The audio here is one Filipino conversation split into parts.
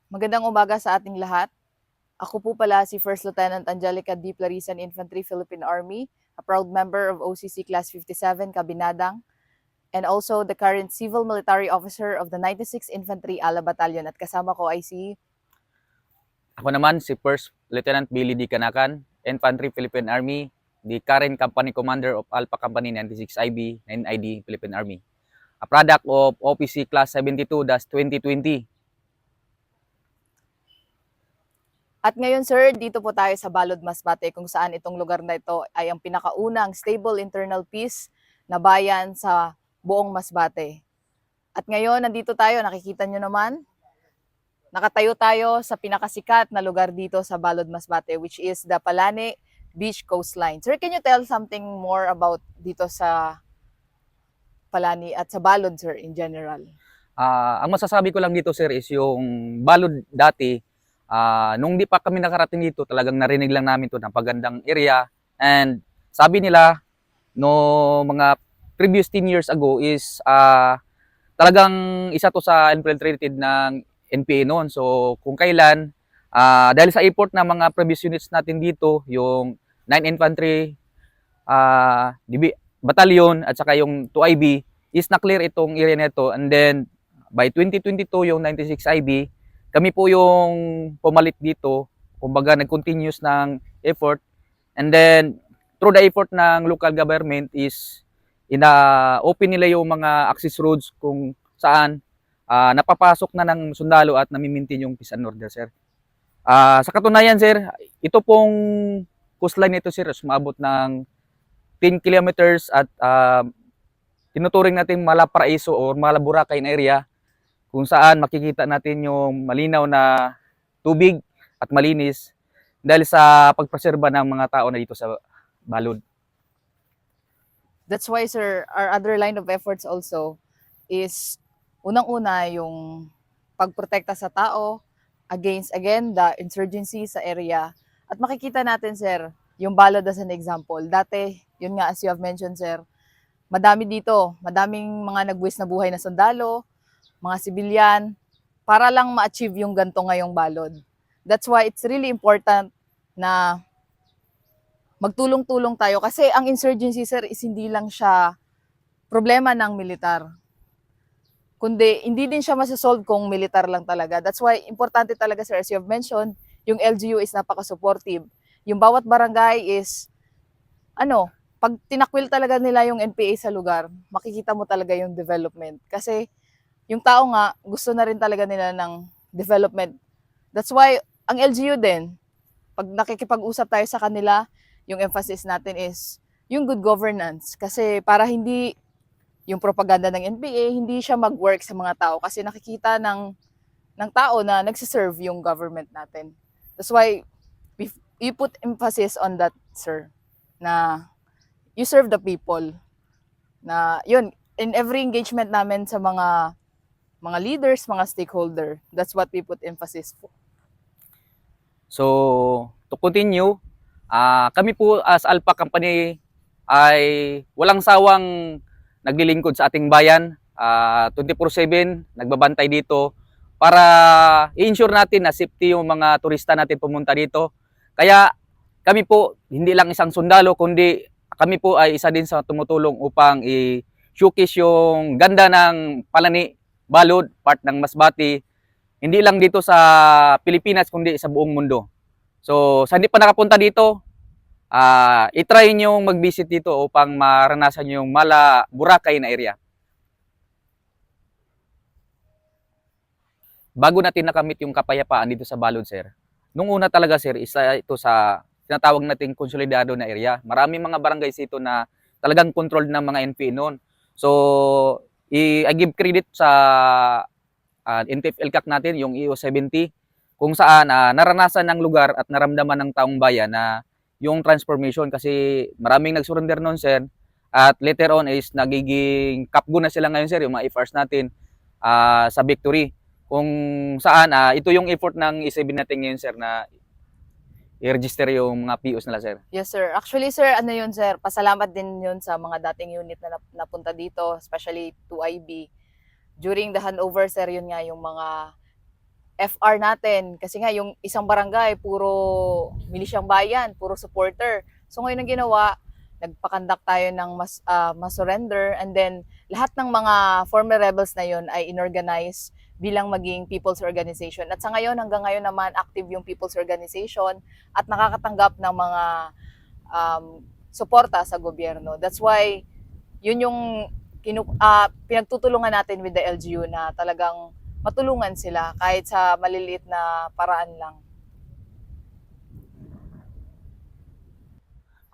Magandang umaga sa ating lahat. Ako po pala si First Lieutenant Angelica D. Plarisan Infantry Philippine Army, a proud member of OCC Class 57 Kabinadang, and also the current Civil Military Officer of the 96th Infantry Ala Battalion. At kasama ko ay si Ako naman si First Lieutenant Billy D. Canacan, Infantry Philippine Army, the current Company Commander of Alpha Company 96IB, 9ID Philippine Army. A product of OPC Class 72-2020. At ngayon sir, dito po tayo sa Balod Masbate kung saan itong lugar na ito ay ang pinakaunang stable internal peace na bayan sa buong Masbate. At ngayon, nandito tayo, nakikita nyo naman, nakatayo tayo sa pinakasikat na lugar dito sa Balod Masbate, which is the Palani Beach Coastline. Sir, can you tell something more about dito sa Palani at sa Balod, sir, in general? Ang masasabi ko lang dito, sir, is yung Balod dati, nung di pa kami nakarating dito, talagang narinig lang namin to ng pagandang area. And sabi nila, no mga previous 10 years ago is talagang isa to sa infiltrated ng NPA noon. So kung kailan, dahil sa effort ng mga previous units natin dito, yung 9 Infantry Battalion at saka yung 2IB, is na-clear itong area nito. And then by 2022, yung 96IB, kami po yung pumalit dito. Kumbaga nag-continuous ng effort. And then through the effort ng local government is ina-open nila yung mga access roads kung saan napapasok na ng sundalo at namimintin yung peace and order, sir. Sa katunayan, sir, ito pong coastline nito, sir, sumabot ng 10 kilometers at tinuturing natin Malaparaiso or Malaburakay na area kung saan makikita natin yung malinaw na tubig at malinis dahil sa pagpreserba ng mga tao na dito sa Balod. That's why, sir, our other line of efforts also is unang-una yung pagprotekta sa tao against, again, the insurgency sa area. At makikita natin, sir, yung Balod as an example. Dati, yun nga, as you have mentioned, sir, madami dito, madaming mga nagbuwis na buhay na sundalo, mga sibilyan, para lang ma-achieve yung ganto ngayong Balod. That's why it's really important na magtulong-tulong tayo kasi ang insurgency, sir, is hindi lang siya problema ng militar, kundi hindi din siya masasolve kung militar lang talaga. That's why importante talaga, sir, as you have mentioned, yung LGU is napaka-supportive. Yung bawat barangay is, pag tinakwil talaga nila yung NPA sa lugar, makikita mo talaga yung development. Kasi yung tao nga, gusto na rin talaga nila ng development. That's why, ang LGU din, pag nakikipag-usap tayo sa kanila, yung emphasis natin is yung good governance. Kasi para hindi yung propaganda ng NPA, hindi siya mag-work sa mga tao kasi nakikita ng tao na nagsiserve yung government natin. That's why we put emphasis on that, sir, na you serve the people. Na yun, in every engagement namin sa mga leaders, mga stakeholder, that's what we put emphasis po. So, to continue, kami po as Alpha Company ay walang sawang naglilingkod sa ating bayan. 24/7 nagbabantay dito para i-ensure natin na safety yung mga turista natin pumunta dito. Kaya kami po hindi lang isang sundalo kundi kami po ay isa din sa tumutulong upang i-showcase yung ganda ng Palani, Balod, part ng Masbate, hindi lang dito sa Pilipinas kundi sa buong mundo. So sa hindi pa nakapunta dito, i-try nyo mag-visit dito upang maranasan nyo yung Boracay na area. Bago natin nakamit yung kapayapaan dito sa Balod, sir, nung una talaga, sir, isa ito sa tinatawag nating konsolidado na area. Maraming mga barangays ito na talagang controlled ng mga NPA noon. So, I give credit sa NTF-ELCAC natin, yung EO70, kung saan naranasan ng lugar at naramdaman ng taong bayan na yung transformation kasi maraming nag-surrender noon, sir, at later on is nagiging kapgo na sila ngayon, sir, yung mga FRs natin sa victory, kung saan ito yung effort ng ECB natin ngayon, sir, na i-register yung mga POs nila, sir. Yes, sir. Actually, sir, ano yun, sir? Pasalamat din yun sa mga dating unit na napunta dito, especially 2IB. During the handover, sir, yun nga yung mga FR natin. Kasi nga, yung isang barangay, puro milisyang bayan, puro supporter. So ngayon ang ginawa, nagpakandak tayo ng mas surrender, and then lahat ng mga former rebels na yon ay inorganize bilang maging people's organization. At sa ngayon, hanggang ngayon naman, active yung people's organization at nakakatanggap ng mga suporta sa gobyerno. That's why, yun yung pinagtutulungan natin with the LGU na talagang matulungan sila kahit sa maliliit na paraan lang.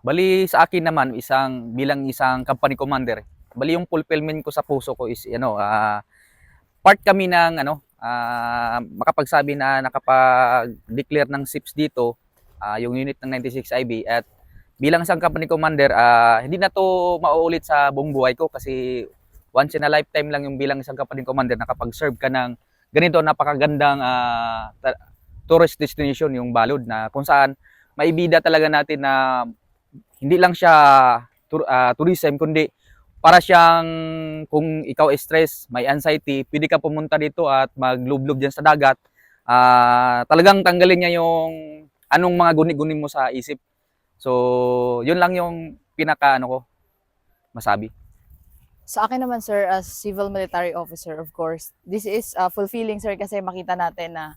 Bali sa akin naman bilang isang company commander, bali yung fulfillment ko sa puso ko is part kami ng makapagsabi na nakapag-declare ng SIPs dito, yung unit ng 96 IB, at bilang isang company commander, hindi na to mauulit sa buong buhay ko kasi once in a lifetime lang yung bilang isang company commander nakapag-serve ka ng ganito napakagandang tourist destination, yung Balud, na kung saan maibida talaga natin na hindi lang siya tourism, kundi para siyang kung ikaw stress, may anxiety, pwede ka pumunta dito at maglublob dyan sa dagat. Talagang tanggalin niya yung anong mga guni-guni mo sa isip. So, yun lang yung pinaka ko masabi. Sa akin naman, sir, as civil military officer, of course, this is fulfilling, sir, kasi makita natin na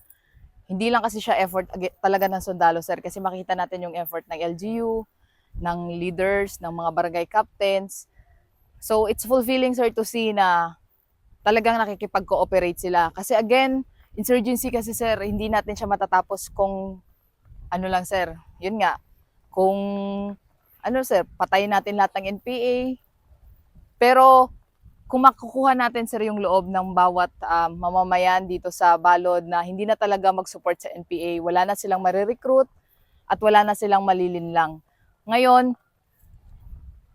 hindi lang kasi siya effort talaga ng sundalo, sir, kasi makita natin yung effort ng LGU, ng leaders, ng mga barangay captains. So, it's fulfilling, sir, to see na talagang nakikipag-cooperate sila. Kasi again, insurgency kasi, sir, hindi natin siya matatapos kung ano lang, sir. Yun nga, kung sir, patayin natin lahat ng NPA. Pero kung makukuha natin, sir, yung loob ng bawat mamamayan dito sa Balod na hindi na talaga mag-support sa NPA, wala na silang marirecruit at wala na silang malilinlang. Ngayon,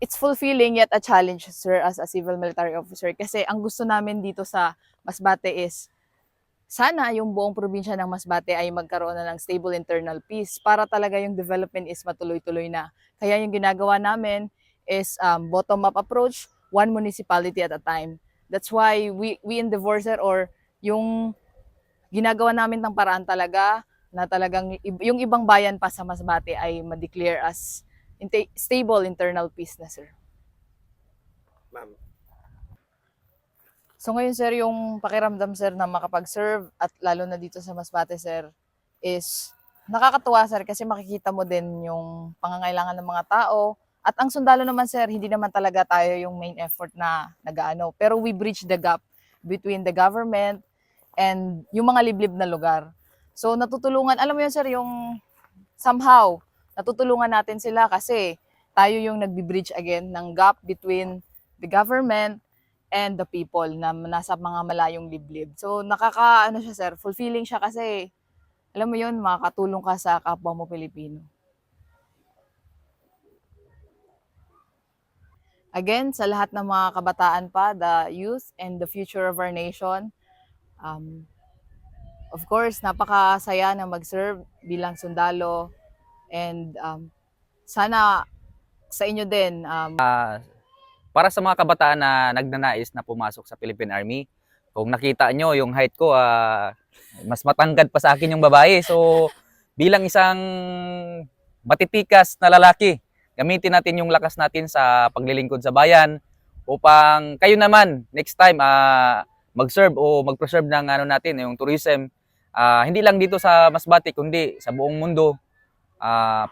it's fulfilling yet a challenge, sir, as a civil military officer. Kasi ang gusto namin dito sa Masbate is sana yung buong probinsya ng Masbate ay magkaroon na ng stable internal peace para talaga yung development is matuloy-tuloy na. Kaya yung ginagawa namin is bottom-up approach, one municipality at a time. That's why we endeavor, sir, or yung ginagawa namin ng paraan talaga na talagang yung ibang bayan pa sa Masbate ay ma-declare as stable internal peace na, sir. Ma'am. So ngayon, sir, yung pakiramdam, sir, na makapag-serve at lalo na dito sa Masbate, sir, is nakakatuwa, sir, kasi makikita mo din yung pangangailangan ng mga tao. At ang sundalo naman, sir, hindi naman talaga tayo yung main effort na nag-ano. Pero we bridge the gap between the government and yung mga liblib na lugar. So natutulungan, alam mo yun, sir, yung somehow, natutulungan natin sila kasi tayo yung nagbi-bridge again ng gap between the government and the people na nasa mga malayong liblib. So siya, sir, fulfilling siya kasi alam mo yun, makakatulong ka sa kapwa mo Pilipino. Again, sa lahat ng mga kabataan pa, the youth and the future of our nation, of course, napakasaya na mag-serve bilang sundalo. And sana sa inyo din. Para sa mga kabataan na nagnanais na pumasok sa Philippine Army, kung nakita nyo yung height ko, mas matangkad pa sa akin yung babae. So, bilang isang matitikas na lalaki, gamitin natin yung lakas natin sa paglilingkod sa bayan upang kayo naman, next time, mag-serve o mag-preserve ng natin, yung tourism. Hindi lang dito sa Masbate, kundi sa buong mundo.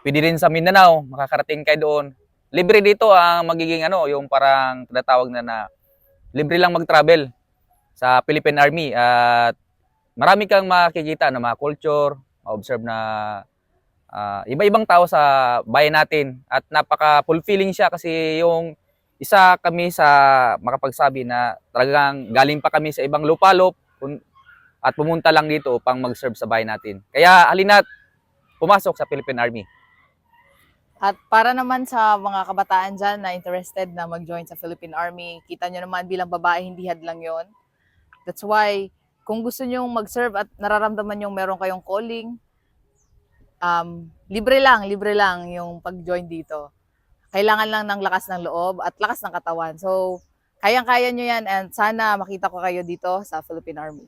Pwede rin sa Mindanao, makakarating kayo doon. Libre dito ang magiging yung parang tinatawag na libre lang mag-travel sa Philippine Army, at marami kang makikita na mga culture, ma-observe na iba-ibang tao sa bayan natin, at napaka-fulfilling siya kasi yung isa kami sa makapagsabi na talagang galing pa kami sa ibang lupalop at pumunta lang dito upang mag-serve sa bayan natin. Kaya halina't pumasok sa Philippine Army. At para naman sa mga kabataan dyan na interested na mag-join sa Philippine Army, kita nyo naman bilang babae, hindi hadlang yon. That's why, kung gusto nyo mag-serve at nararamdaman nyo meron kayong calling, libre lang yung pag-join dito. Kailangan lang ng lakas ng loob at lakas ng katawan. So, kayang-kaya nyo yan, and sana makita ko kayo dito sa Philippine Army.